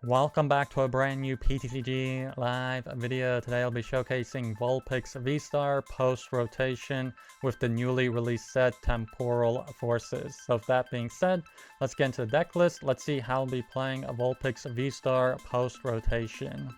Welcome back to a brand new PTCG live video. Today I'll be showcasing Vulpix VStar post-rotation with the newly released set Temporal Forces. So with that being said, let's get into the deck list. Let's see how I'll be playing a Vulpix VStar post-rotation.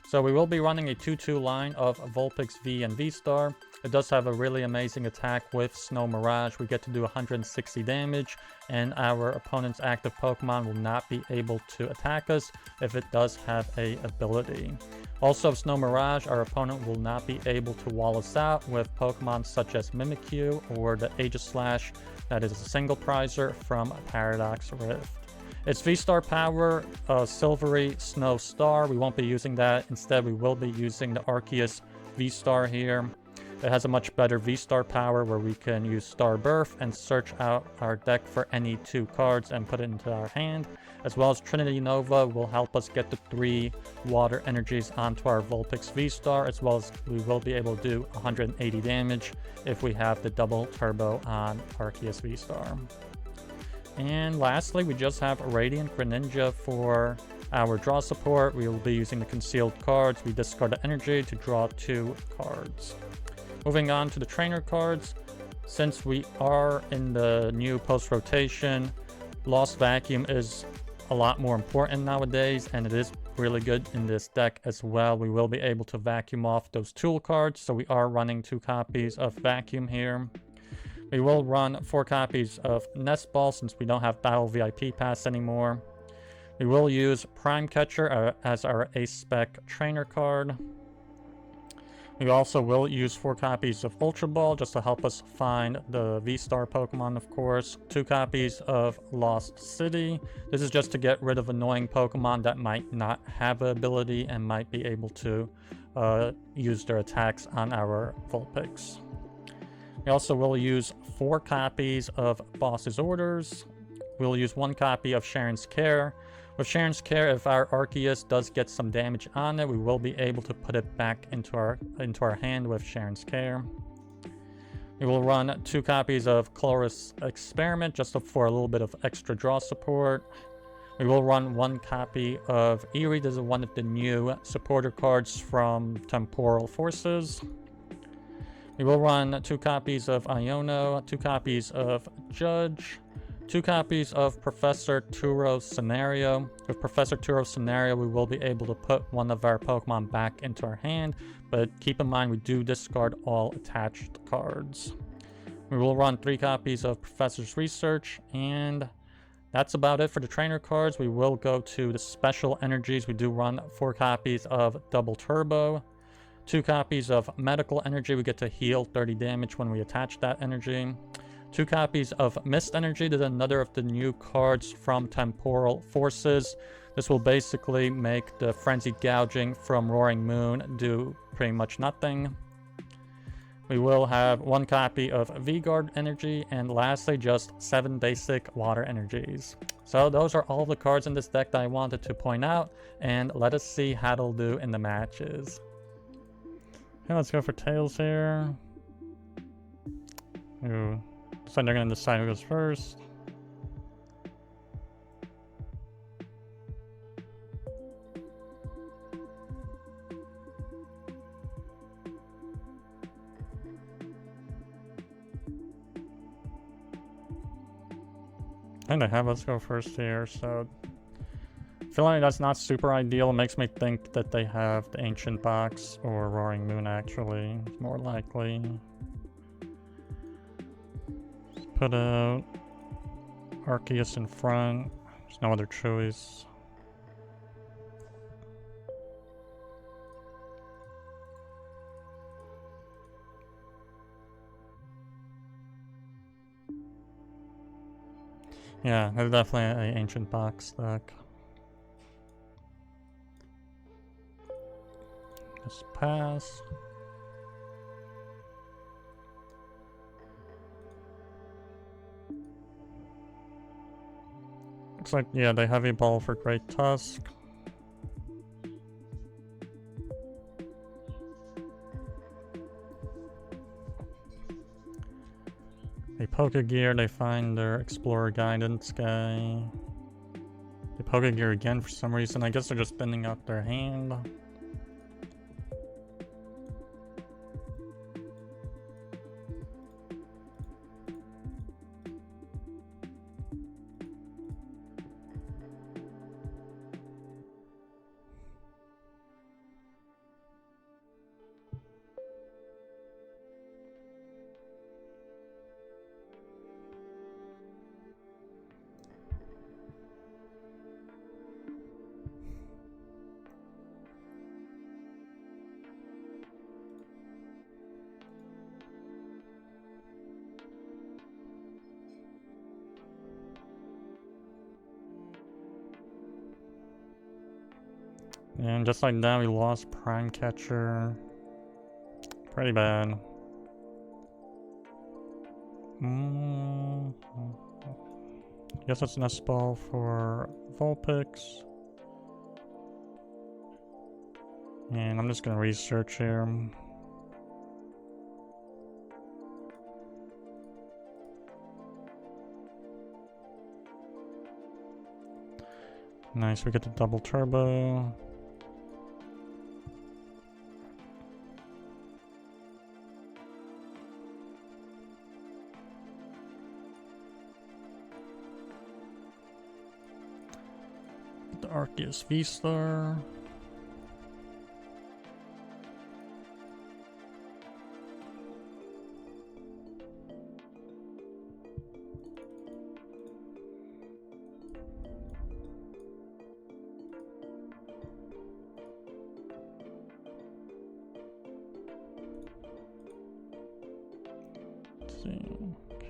So we will be running a 2-2 line of Vulpix V and VStar. It does have a really amazing attack with Snow Mirage. We get to do 160 damage, and our opponent's active Pokemon will not be able to attack us if it does have a ability. Also, Snow Mirage, our opponent will not be able to wall us out with Pokemon such as Mimikyu or the Aegislash, that is a single prizer from Paradox Rift. It's V-Star power, Silvery Snow Star. We won't be using that. Instead, we will be using the Arceus V-Star here. It has a much better V-Star power where we can use Star Birth and search out our deck for any 2 cards and put it into our hand. As well as Trinity Nova will help us get the 3 water energies onto our Vulpix V-Star, as well as we will be able to do 180 damage if we have the double turbo on Arceus V-Star. And lastly, we just have Radiant Greninja for our draw support. We will be using the concealed cards. We discard the energy to draw 2 cards. Moving on to the trainer cards, since we are in the new post-rotation, Lost Vacuum is a lot more important nowadays, and it is really good in this deck as well. We will be able to vacuum off those tool cards, so we are running 2 copies of Vacuum here. We will run 4 copies of Nest Ball since we don't have Battle VIP Pass anymore. We will use Prime Catcher as our Ace-Spec trainer card. We also will use 4 copies of Ultra Ball just to help us find the V-Star Pokemon, of course. 2 copies of Lost City. This is just to get rid of annoying Pokemon that might not have an ability and might be able to use their attacks on our Vulpix. We also will use 4 copies of Boss's Orders. We'll use 1 copy of Sharon's Care. With Sharon's Care, if our Arceus does get some damage on it, we will be able to put it back into our hand with Sharon's Care. We will run 2 copies of Colress Experiment just for a little bit of extra draw support. We will run 1 copy of Eerie. This is one of the new supporter cards from Temporal Forces. We will run 2 copies of Iono, 2 copies of Judge, 2 copies of Professor Turo's Scenario. With Professor Turo's Scenario, we will be able to put one of our Pokemon back into our hand, but keep in mind we do discard all attached cards. We will run 3 copies of Professor's Research, and that's about it for the trainer cards. We will go to the special energies. We do run 4 copies of Double Turbo, 2 copies of Medical Energy. We get to heal 30 damage when we attach that energy. 2 copies of Mist Energy. This is another of the new cards from Temporal Forces. This will basically make the Frenzied Gouging from Roaring Moon do pretty much nothing. We will have 1 copy of V-Guard Energy, and lastly just 7 basic water energies. So those are all the cards in this deck that I wanted to point out, and let us see how it'll do in the matches. Okay, let's go for Tails here. Ooh. So they're going to decide who goes first. And they have us go first here, so I feel like that's not super ideal. It makes me think that they have the Ancient Box or Roaring Moon actually. It's more likely. Put out Arceus in front. There's no other choice. Yeah, there's definitely an Ancient Box deck. Just pass. Looks like, yeah, they Heavy Ball for Great Tusk. They Pokegear, they find their Explorer Guidance guy. They Pokegear again for some reason. I guess they're just thinning out their hand. And just like that, we lost Prime Catcher. Pretty bad. I guess it's Nest Ball for Vulpix. And I'm just gonna research here. Nice, we get the double turbo. The Arceus V STAR.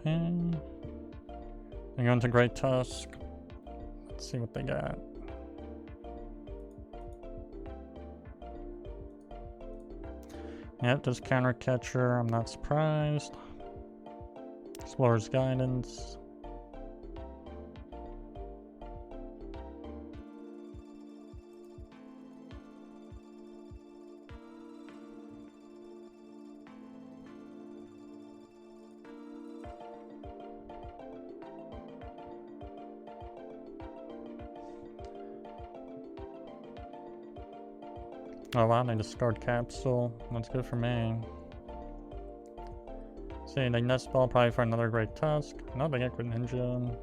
Okay. They're going to Great Tusk. Let's see what they got. Yep, just Counter Catcher. I'm not surprised. Explorer's Guidance. Oh wow, they discard Capsule. That's good for me. See, they Nest Ball probably for another Great Tusk. No, they get Greninja.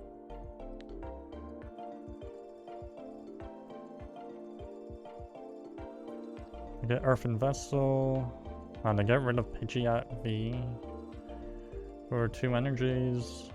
They get Earthen Vessel. Wow, they get rid of Pidgeot-V for 2 energies.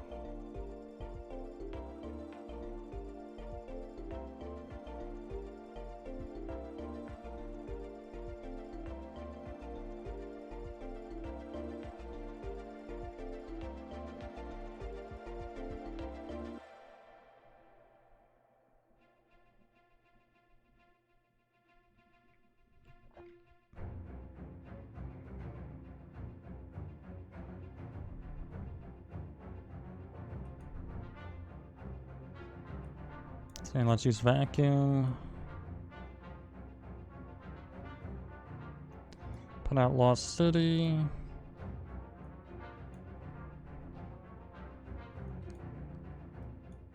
Okay, let's use Vacuum. Put out Lost City.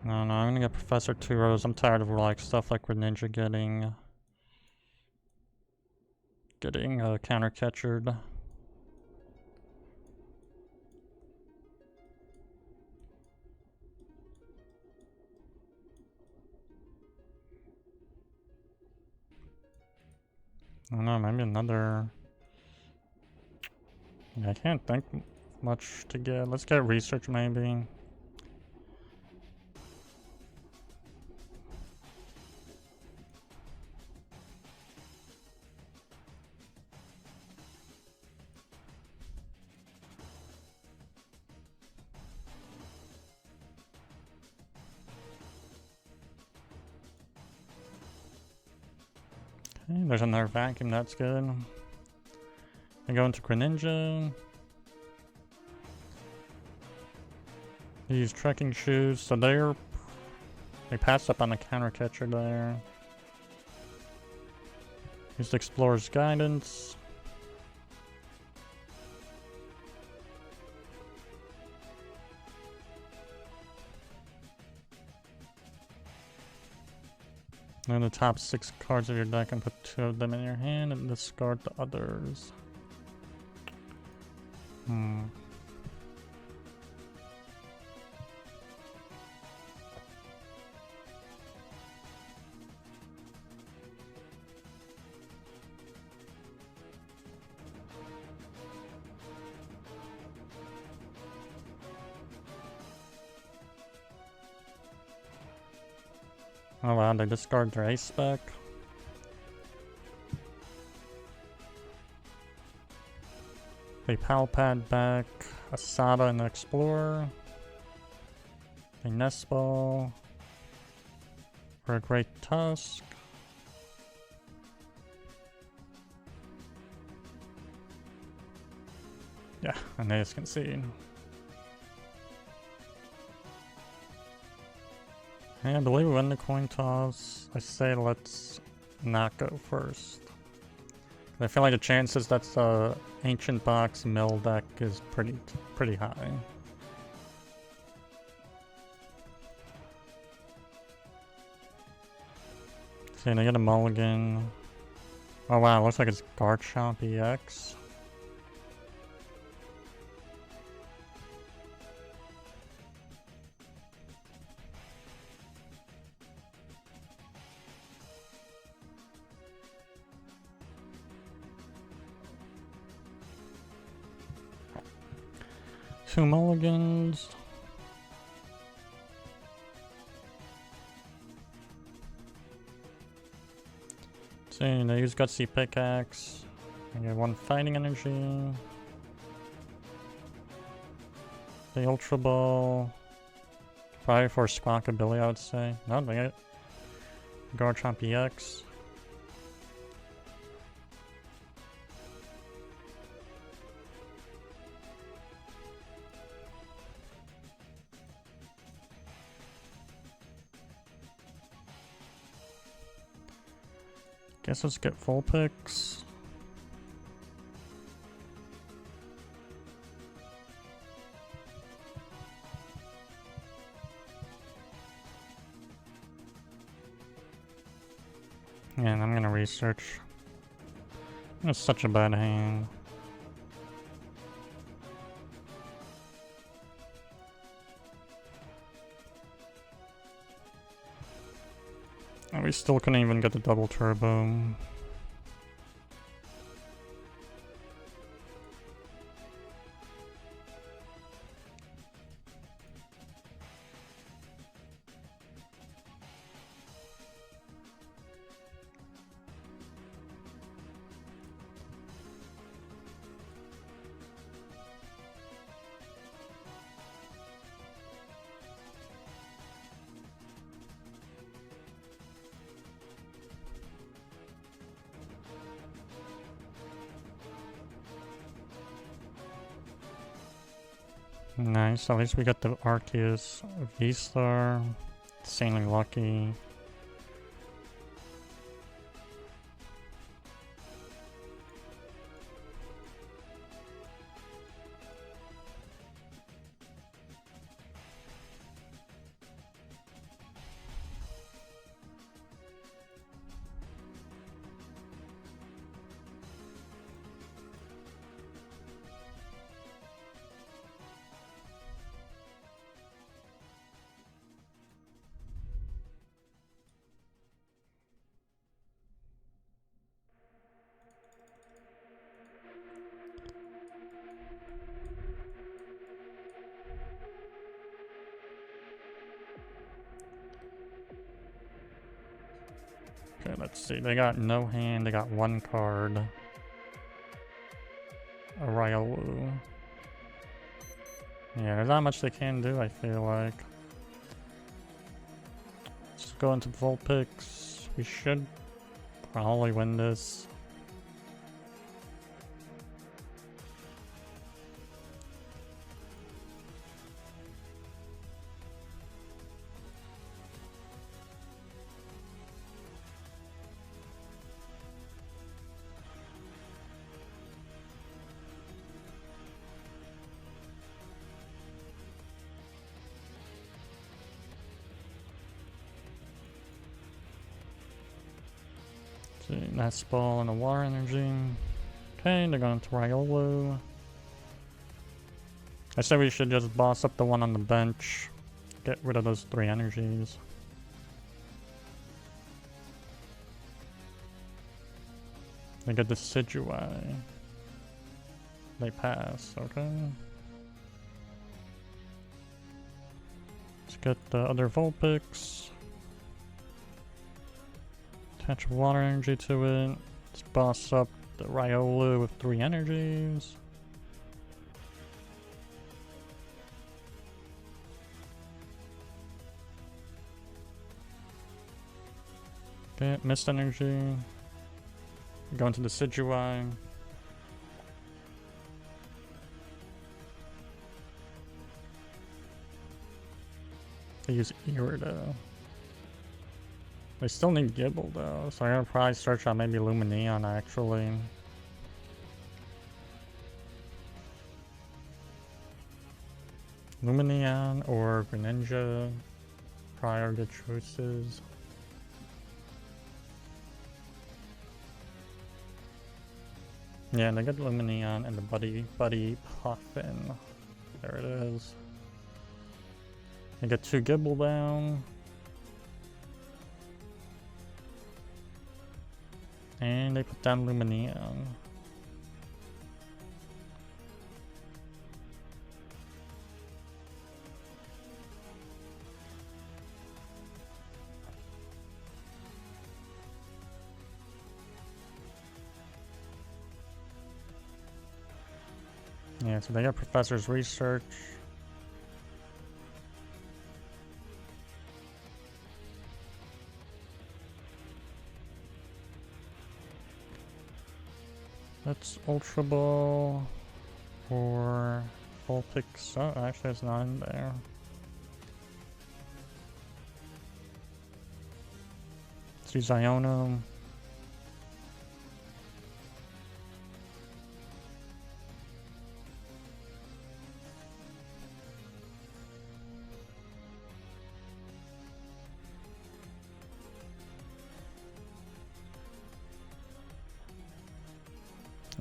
No, I'm gonna get Professor Two Rose. I'm tired of like stuff like Greninja getting counter catchered. I don't know, maybe another... Yeah, I can't think much to get. Let's get Research maybe. Okay, there's another Vacuum, that's good. I go into Greninja. They use Trekking Shoes, so they passed up on the counter catcher there. Used Explorer's Guidance. And the top 6 cards of your deck and put 2 of them in your hand and discard the others. Oh wow, they discard their ace spec. They Palpad back a Sada and an Explorer. A Nest Ball for a Great Tusk. Yeah, and they just concede. And I believe we win the coin toss. I say let's not go first. I feel like the chances that's a ancient box mill deck is pretty high. See, they get a mulligan. Oh wow, looks like it's Garchomp EX. Two mulligans. See, they use Gutsy Pickaxe. I get 1 Fighting Energy. The Ultra Ball. Probably for Squawkabilly, I would say. No, they get Garchomp EX. Guess let's get Vulpix. And I'm gonna research. That's such a bad hand. We still couldn't even get the double turbo. Nice, at least we got the Arceus V STAR. Insanely lucky. Okay, let's see. They got no hand, they got 1 card. A Riolu. Yeah, there's not much they can do, I feel like. Let's go into Vulpix. We should probably win this. see, Nest Ball and a Water Energy. Okay, they're going to Riolu. I say we should just boss up the one on the bench. Get rid of those 3 energies. They get the Decidueye. They pass, okay. Let's get the other Vulpix. Attach water energy to it. Let's boss up the Riolu with 3 energies. Okay, missed energy. Go into the Decidueye. They use Irida. They still need Gibble though, so I'm gonna probably search on maybe Lumineon actually. Lumineon or Greninja. Probably are good choices. Yeah, and they get Lumineon and the Buddy Puffin. There it is. They get 2 Gibble down. And they put down Lumineon. Yeah, so they got Professor's Research. That's Ultra Ball for Vulpix. Oh, actually, it's not in there. Let's use Iono.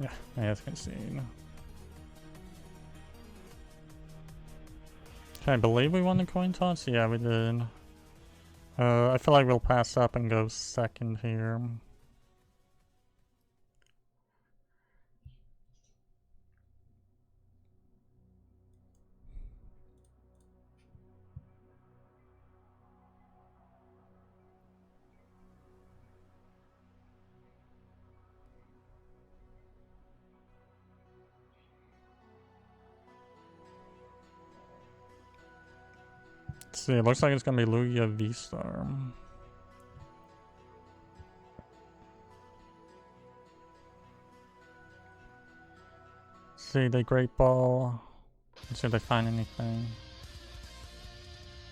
Yeah, as can see. Okay, I believe we won the coin toss. Yeah, we did. I feel like we'll pass up and go second here. Let's see, it looks like it's gonna be Lugia V-Star. See, they Great Ball. Let's see if they find anything.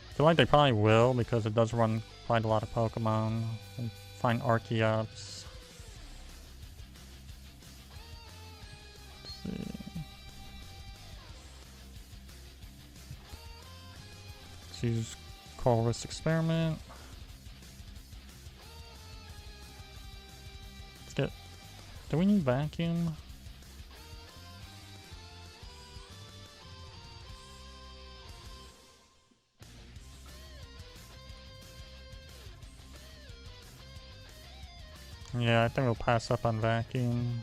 I feel like they probably will because it does run quite a lot of Pokemon. They find Arceus. Let's see. Let's use Colress Experiment. Let's get... Do we need Vacuum? Yeah, I think we'll pass up on Vacuum.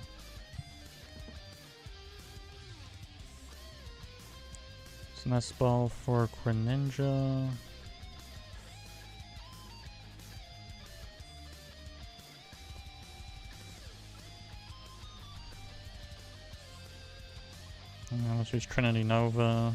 It's Nest Ball for Greninja. Let's use Trinity Nova.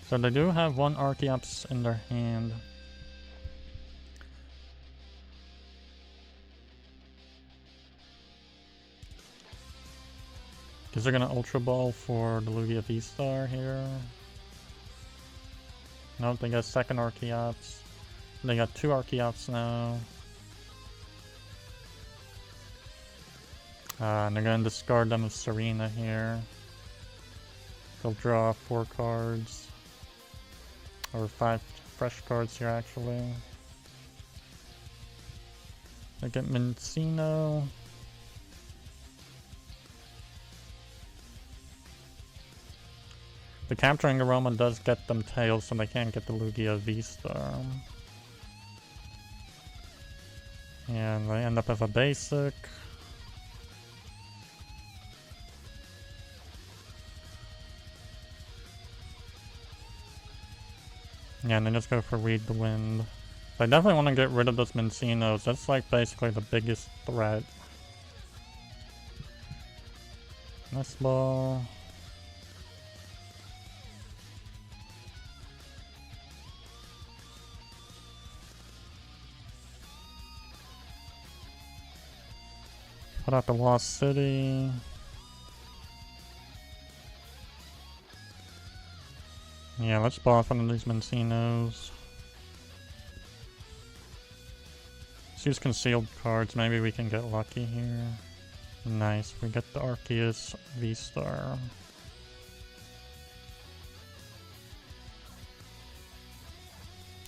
So they do have one Arceus in their hand. Because they're gonna Ultra Ball for the Lugia V-Star here. Nope, they got second Arceus. They got 2 Arceus now. And they're gonna discard them with Serena here. They'll draw 4 cards. Or 5 fresh cards here, actually. They get Minccino. The Capturing Aroma does get them tails, so they can't get the Lugia V-Star. And they end up with a basic. Yeah, and they just go for Weed the Wind. I definitely want to get rid of those Mincinos. That's like basically the biggest threat. Nest Ball. Put out the Lost City. Yeah, let's ball off one of these Mincinos. Let's use concealed cards. Maybe we can get lucky here. Nice. We get the Arceus V-Star.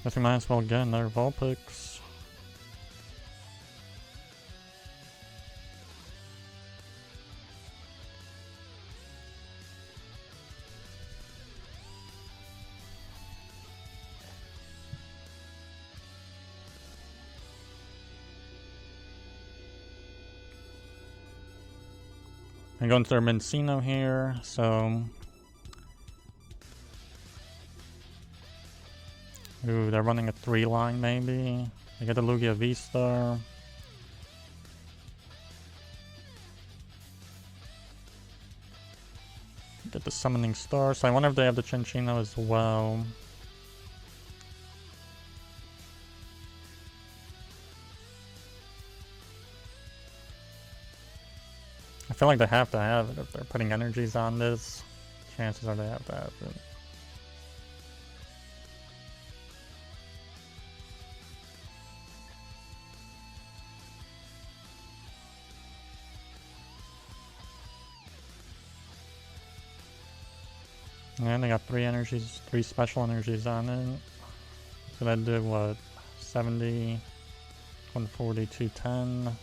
Guess we might as well get another Vulpix. I'm going to their Minccino here, so... Ooh, they're running a 3-line maybe. They get the Lugia V-Star. Get the Summoning Star, so I wonder if they have the Cinccino as well. I feel like they have to have it if they're putting energies on this. Chances are they have to have it. And they got 3 energies, 3 special energies on it. So that did what? 70, 140, 210.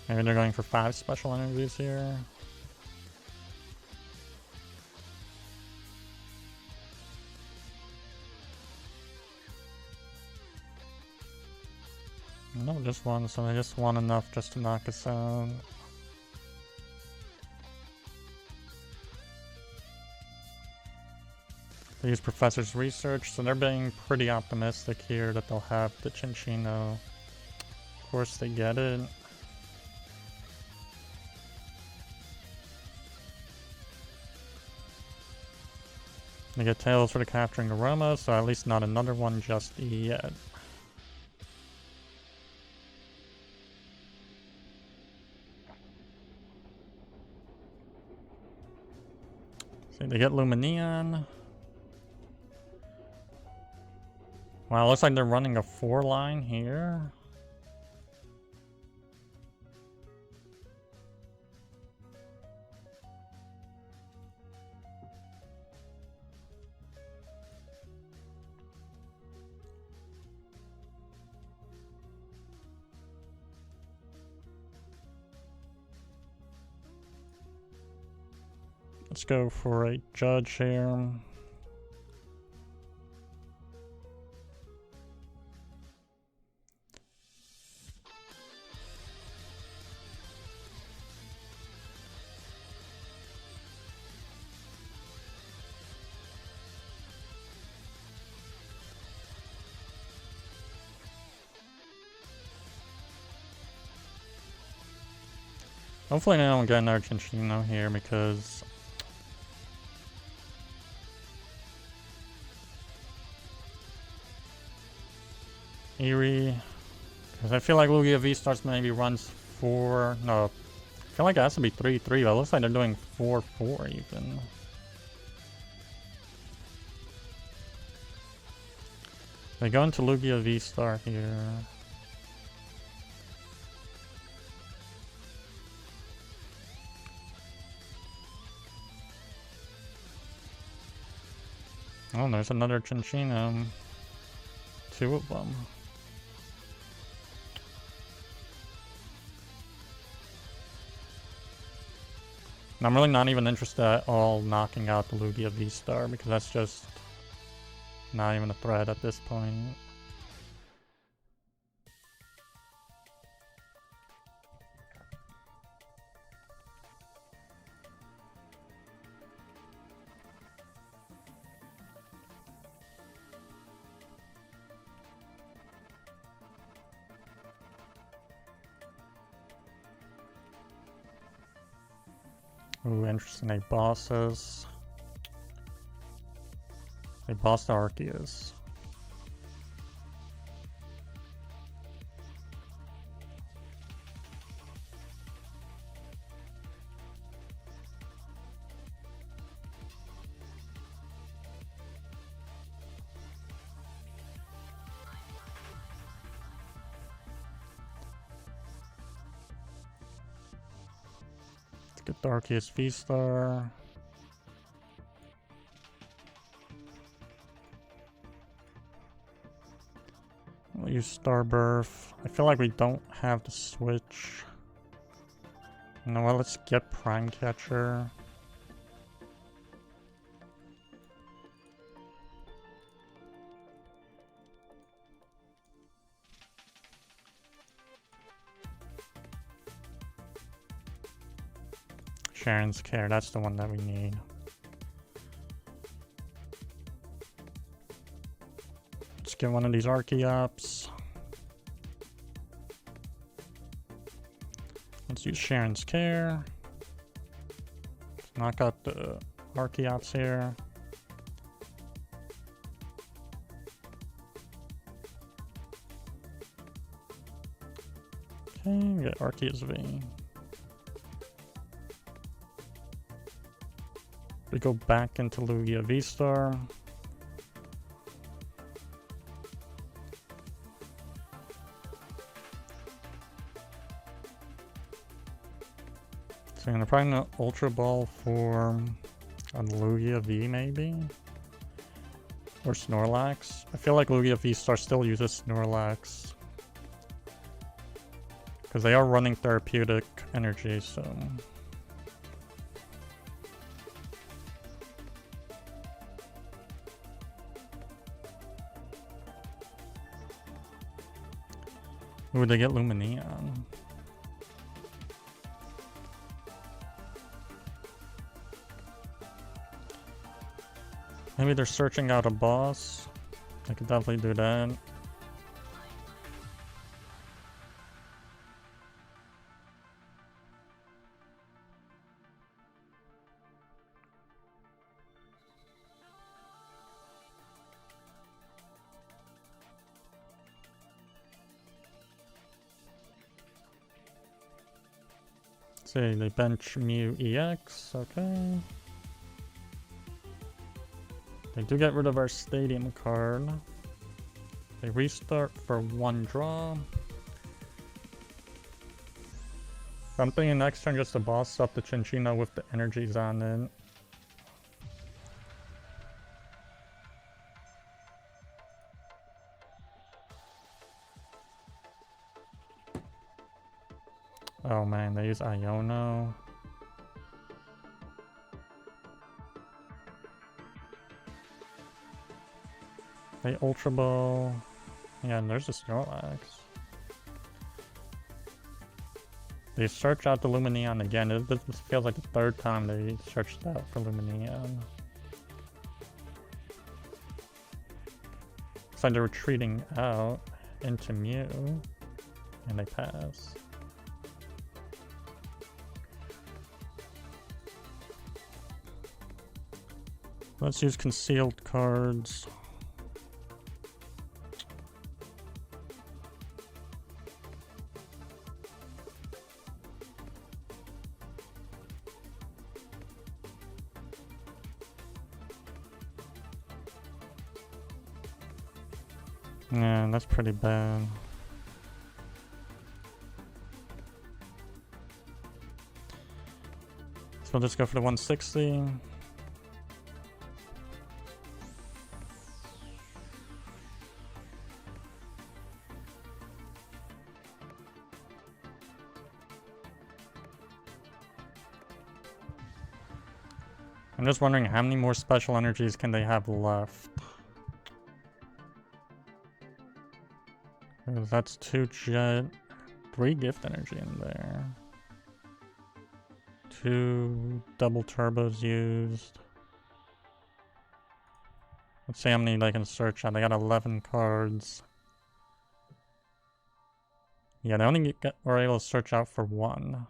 Maybe they're going for 5 special energies here. No, just one, so they just want enough just to knock us out. They use Professor's Research, so they're being pretty optimistic here that they'll have the Cinccino. Of course they get it. They get Tails for the Capturing Aroma, so at least not another one just yet. See, they get Lumineon. Wow, looks like they're running a 4-line here. Let's go for a Judge here. Hopefully they don't get another Cinccino here because Eerie, because I feel like Lugia V-Stars maybe runs 4, no, I feel like it has to be 3-3, but it looks like they're doing 4-4 even. They go into Lugia V-Star here. Oh, there's another Chinchino. 2 of them. And I'm really not even interested at all knocking out the Lugia V-Star because that's just not even a threat at this point. Ooh, interesting. They bosses. They bossed Arceus. Get the Arceus V-Star. We'll use Star Burf. I feel like we don't have the switch. You know what, let's get Prime Catcher. Sharon's Care, that's the one that we need. Let's get one of these Archeops. Let's use Sharon's Care. Let's knock out the Archeops here. Okay, get Arceus V. We go back into Lugia V-Star. So I'm gonna probably an Ultra Ball for a Lugia V maybe? Or Snorlax. I feel like Lugia V-Star still uses Snorlax. Because they are running therapeutic energy, so... Ooh, they get Lumineon. Maybe they're searching out a boss. I could definitely do that. See, they bench Mew EX, okay. They do get rid of our Stadium card. They restart for 1 draw. I'm thinking next turn just to boss up the Chinchino with the energies on it. Oh man, they use Iono. They Ultra Ball. Yeah, and there's a Snorlax. They search out the Lumineon again. This feels like the 3rd time they searched out for Lumineon. Looks like they're retreating out into Mew. And they pass. Let's use concealed cards. Yeah, that's pretty bad. So we'll just go for the 160. I'm just wondering how many more special energies can they have left? That's 2 jet, 3 gift energy in there. 2 double turbos used. Let's see how many they can search out. They got 11 cards. Yeah, they only were able to search out for 1.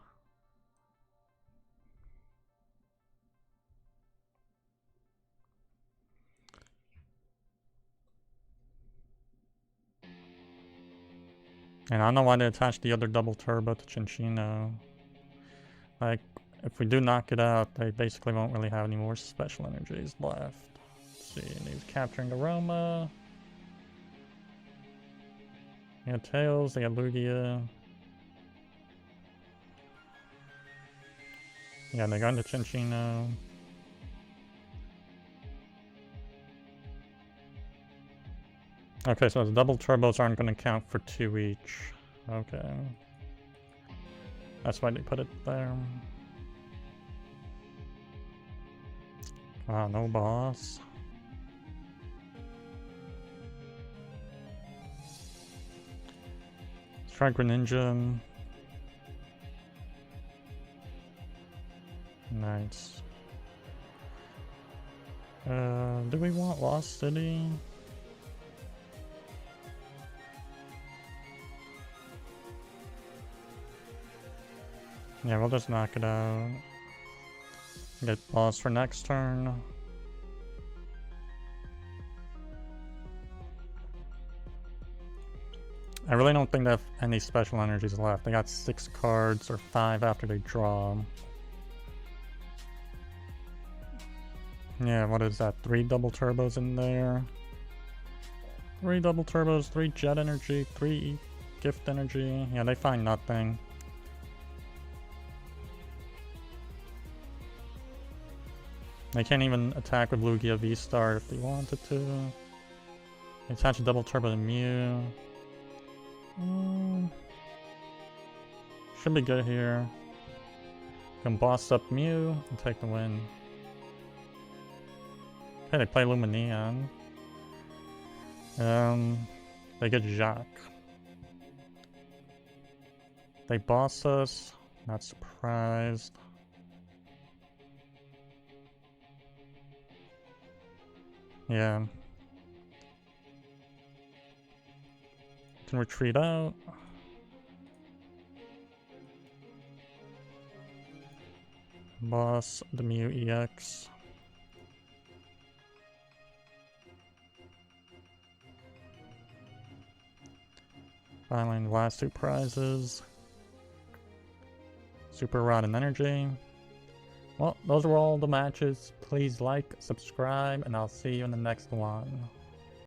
And I don't know why they attached the other double turbo to Chinchino. Like, if we do knock it out, they basically won't really have any more special energies left. Let's see, and he's capturing Aroma. They got Tails, they got Lugia. Yeah, they got into Chinchino. Okay, so the double turbos aren't going to count for 2 each. Okay. That's why they put it there. Ah, no boss. Let's try Greninja. Nice. Do we want Lost City? Yeah, we'll just knock it out. Get boss for next turn. I really don't think they have any special energies left. They got 6 cards or 5 after they draw. Yeah, what is that? 3 double turbos in there. 3 double turbos, 3 jet energy, 3 gift energy. Yeah, they find nothing. They can't even attack with Lugia V-Star if they wanted to. They attach a double turbo to Mew. Should be good here. Can boss up Mew and take the win. Okay, they play Lumineon. They get Jacques. They boss us. Not surprised. Yeah. Can retreat out. Boss the Mew EX. Finally, the last 2 prizes. Super Rod and Energy. Well, those were all the matches. Please like, subscribe, and I'll see you in the next one.